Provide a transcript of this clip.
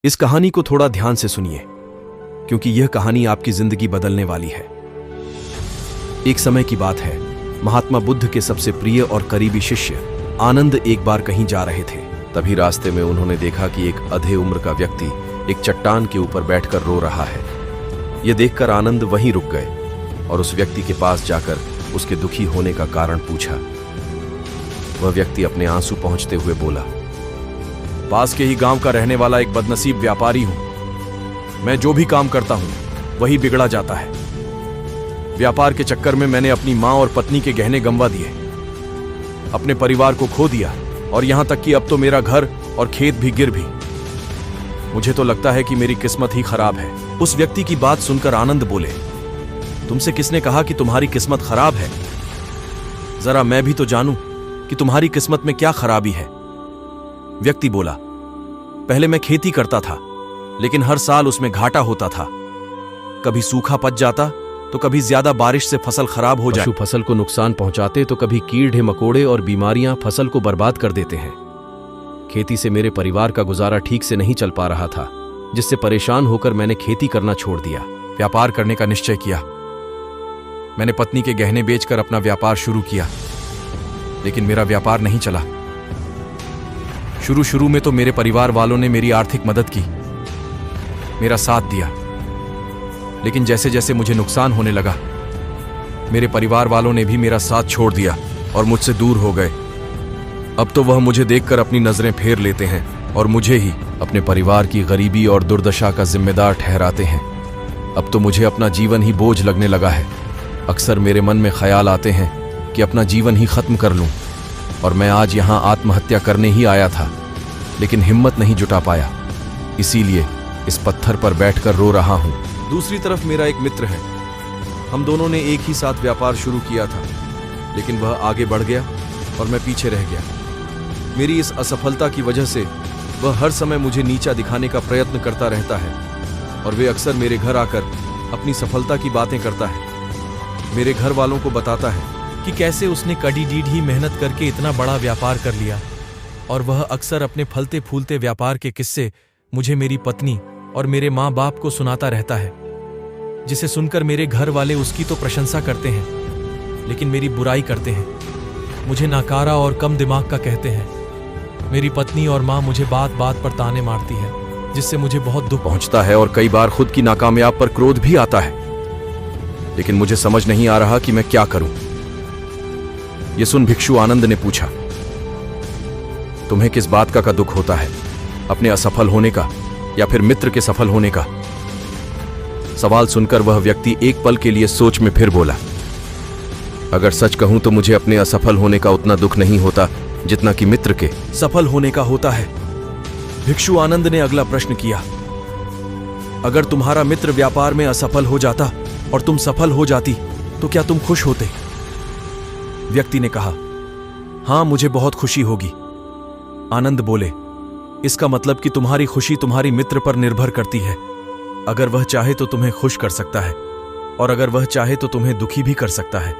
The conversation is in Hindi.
इस कहानी को थोड़ा ध्यान से सुनिए, क्योंकि यह कहानी आपकी जिंदगी बदलने वाली है। एक समय की बात है, महात्मा बुद्ध के सबसे प्रिय और करीबी शिष्य आनंद एक बार कहीं जा रहे थे। तभी रास्ते में उन्होंने देखा कि एक आधे उम्र का व्यक्ति एक चट्टान के ऊपर बैठकर रो रहा है। यह देखकर आनंद वहीं रुक गए और उस व्यक्ति के पास जाकर उसके दुखी होने का कारण पूछा। वह व्यक्ति अपने आंसू पोंछते हुए बोला, पास के ही गांव का रहने वाला एक बदनसीब व्यापारी हूं। मैं जो भी काम करता हूं वही बिगड़ा जाता है। व्यापार के चक्कर में मैंने अपनी मां और पत्नी के गहने गंवा दिए, अपने परिवार को खो दिया और यहां तक कि अब तो मेरा घर और खेत भी गिर भी। मुझे तो लगता है कि मेरी किस्मत ही खराब है। उस व्यक्ति की बात सुनकर आनंद बोले, तुमसे किसने कहा कि तुम्हारी किस्मत खराब है? जरा मैं भी तो जानूं कि तुम्हारी किस्मत में क्या खराबी है। व्यक्ति बोला, पहले मैं खेती करता था, लेकिन हर साल उसमें घाटा होता था। कभी सूखा पच जाता तो कभी ज्यादा बारिश से फसल खराब हो जाती। फसल को नुकसान पहुंचाते तो कभी कीड़े मकोड़े और बीमारियां फसल को बर्बाद कर देते हैं। खेती से मेरे परिवार का गुजारा ठीक से नहीं चल पा रहा था, जिससे परेशान होकर मैंने खेती करना छोड़ दिया। व्यापार करने का निश्चय किया। मैंने पत्नी के गहने बेचकर अपना व्यापार शुरू किया, लेकिन मेरा व्यापार नहीं चला। शुरू में तो मेरे परिवार वालों ने मेरी आर्थिक मदद की, मेरा साथ दिया, लेकिन जैसे जैसे मुझे नुकसान होने लगा, मेरे परिवार वालों ने भी मेरा साथ छोड़ दिया और मुझसे दूर हो गए। अब तो वह मुझे देखकर अपनी नजरें फेर लेते हैं और मुझे ही अपने परिवार की गरीबी और दुर्दशा का जिम्मेदार ठहराते हैं। अब तो मुझे अपना जीवन ही बोझ लगने लगा है। अक्सर मेरे मन में ख्याल आते हैं कि अपना जीवन ही खत्म कर लूं, और मैं आज यहां आत्महत्या करने ही आया था, लेकिन हिम्मत नहीं जुटा पाया, इसीलिए इस पत्थर पर बैठकर रो रहा हूं। दूसरी तरफ मेरा एक मित्र है। हम दोनों ने एक ही साथ व्यापार शुरू किया था, लेकिन वह आगे बढ़ गया और मैं पीछे रह गया। मेरी इस असफलता की वजह से वह हर समय मुझे नीचा दिखाने का प्रयत्न करता रहता है, और वे अक्सर मेरे घर आकर अपनी सफलता की बातें करता है। मेरे घर वालों को बताता है कि कैसे उसने कड़ी डीढ़ी मेहनत करके इतना बड़ा व्यापार कर लिया, और वह अक्सर अपने फलते फूलते व्यापार के किस्से मुझे, मेरी पत्नी और मेरे माँ बाप को सुनाता रहता है, जिसे सुनकर मेरे घर वाले उसकी तो प्रशंसा करते हैं, लेकिन मेरी बुराई करते हैं, मुझे नाकारा और कम दिमाग का कहते हैं। मेरी पत्नी और माँ मुझे बात बात पर ताने मारती है, जिससे मुझे बहुत दुख पहुंचता है और कई बार खुद की नाकामयाब पर क्रोध भी आता है, लेकिन मुझे समझ नहीं आ रहा कि मैं क्या करूं। यह सुन भिक्षु आनंद ने पूछा, तुम्हें किस बात का दुख होता है? अपने असफल होने का या फिर मित्र के सफल होने का? सवाल सुनकर वह व्यक्ति एक पल के लिए सोच में फिर बोला, अगर सच कहूं तो मुझे अपने असफल होने का उतना दुख नहीं होता जितना कि मित्र के सफल होने का होता है। भिक्षु आनंद ने अगला प्रश्न किया, अगर तुम्हारा मित्र व्यापार में असफल हो जाता और तुम सफल हो जाती तो क्या तुम खुश होते? व्यक्ति ने कहा, हां, मुझे बहुत खुशी होगी। आनंद बोले, इसका मतलब कि तुम्हारी खुशी तुम्हारी मित्र पर निर्भर करती है। अगर वह चाहे तो तुम्हें खुश कर सकता है, और अगर वह चाहे तो तुम्हें दुखी भी कर सकता है।